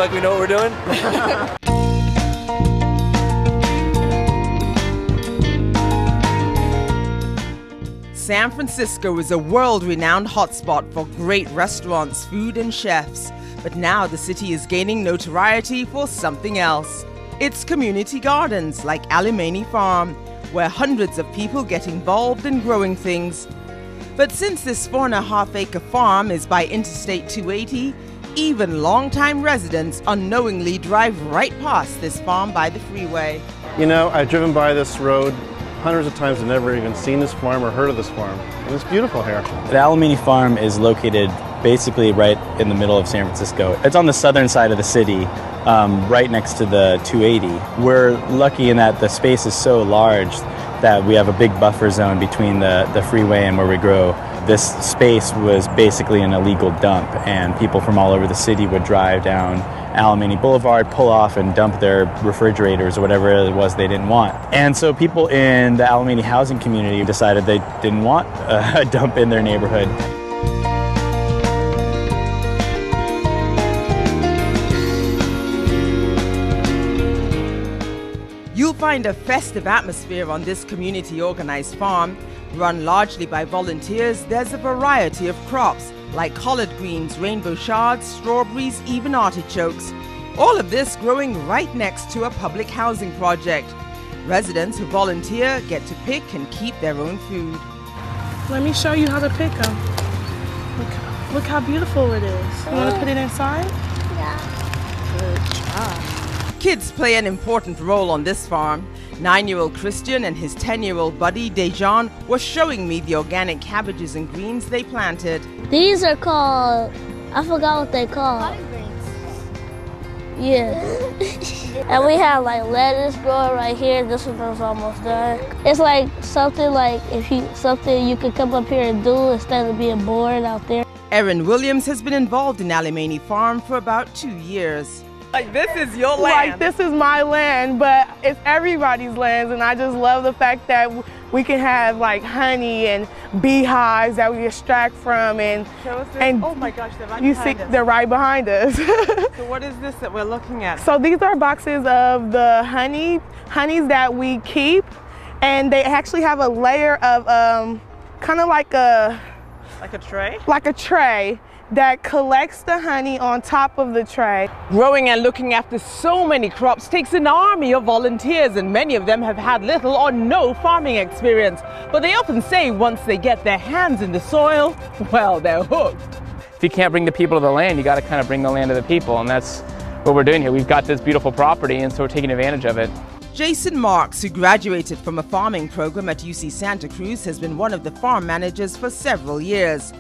like we know what we're doing. San Francisco is a world-renowned hotspot for great restaurants, food, and chefs. But now the city is gaining notoriety for something else. It's community gardens like Alemany Farm, where hundreds of people get involved in growing things. But since this 4.5-acre farm is by Interstate 280, even longtime residents unknowingly drive right past this farm by the freeway. You know, I've driven by this road hundreds of times and never even seen this farm or heard of this farm. And it's beautiful here. The Alemany Farm is located basically right in the middle of San Francisco. It's on the southern side of the city, right next to the 280. We're lucky in that the space is so large that we have a big buffer zone between the freeway and where we grow. This space was basically an illegal dump, and people from all over the city would drive down Alemany Boulevard, pull off and dump their refrigerators or whatever it was they didn't want. And so people in the Alemany housing community decided they didn't want a dump in their neighborhood. You'll find a festive atmosphere on this community-organized farm. Run largely by volunteers, there's a variety of crops like collard greens, rainbow shards, strawberries, even artichokes. All of this growing right next to a public housing project. Residents who volunteer get to pick and keep their own food. Let me show you how to pick them. Look how beautiful it is. You want to put it inside? Yeah. Good job. Kids play an important role on this farm. 9-year-old Christian and his 10-year-old buddy Dejan were showing me the organic cabbages and greens they planted. These are called, I forgot what they called. Yeah. And we have like lettuce growing right here. This one is almost done. It's like something you could come up here and do instead of being bored out there. Erin Williams has been involved in Alemany Farm for about 2 years. Like, this is your land. Like, this is my land, but it's everybody's land, and I just love the fact that we can have like honey and beehives that we extract from, and oh my gosh, they're right you behind see us. they're right behind us. So what is this that we're looking at? So these are boxes of the honeys that we keep, and they actually have a layer of kind of like a tray? Like a tray that collects the honey on top of the tray. Growing and looking after so many crops takes an army of volunteers, and many of them have had little or no farming experience. But they often say once they get their hands in the soil, well, they're hooked. If you can't bring the people to the land, you got to kind of bring the land to the people, and that's what we're doing here. We've got this beautiful property, and so we're taking advantage of it. Jason Marks, who graduated from a farming program at UC Santa Cruz, has been one of the farm managers for several years.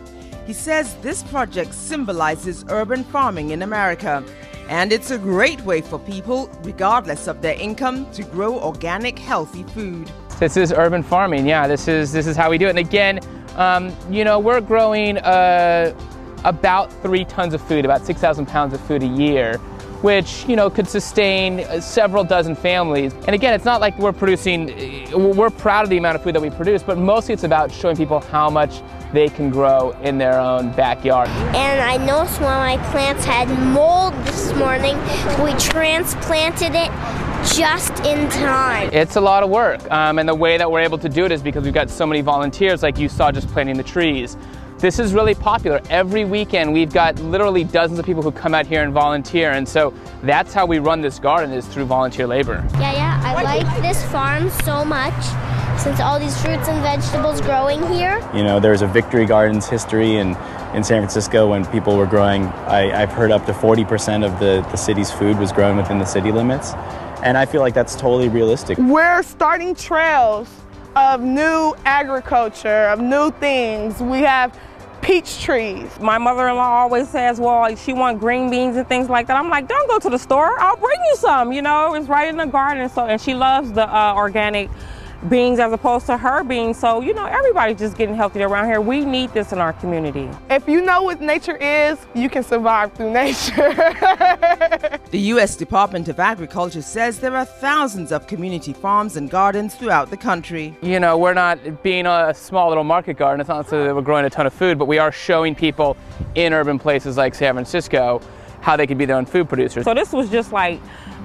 He says this project symbolizes urban farming in America, and it's a great way for people, regardless of their income, to grow organic, healthy food. This is urban farming, yeah, this is how we do it. And again, you know, we're growing about 3 tons of food, about 6,000 pounds of food a year, which, you know, could sustain several dozen families. And again, it's not like we're proud of the amount of food that we produce, but mostly it's about showing people how much they can grow in their own backyard. And I noticed one of my plants had mold this morning. We transplanted it just in time. It's a lot of work, and the way that we're able to do it is because we've got so many volunteers, like you saw just planting the trees. This is really popular. Every weekend we've got literally dozens of people who come out here and volunteer, and so that's how we run this garden, is through volunteer labor. Yeah, I like this farm so much since all these fruits and vegetables growing here. You know, there's a Victory Gardens history in San Francisco when people were growing, I've heard up to 40% of the city's food was grown within the city limits. And I feel like that's totally realistic. We're starting trails of new agriculture, of new things. We have peach trees. My mother-in-law always says, well, she wants green beans and things like that. I'm like, don't go to the store, I'll bring you some, you know, it's right in the garden. So, and she loves the organic beans as opposed to her beans. So, you know, everybody's just getting healthy around here. We need this in our community. If you know what nature is, you can survive through nature. The U.S. Department of Agriculture says there are thousands of community farms and gardens throughout the country. You know, we're not being a small little market garden. It's not so that we're growing a ton of food, but we are showing people in urban places like San Francisco how they could be their own food producers. So this was just like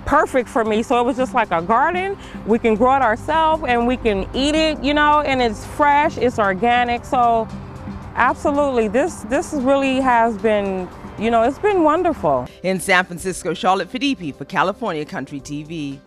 perfect for me. So it was just like a garden. We can grow it ourselves and we can eat it, you know, and it's fresh, it's organic. So absolutely, this really has been, you know, it's been wonderful. In San Francisco, Charlotte Fedipi for California Country TV.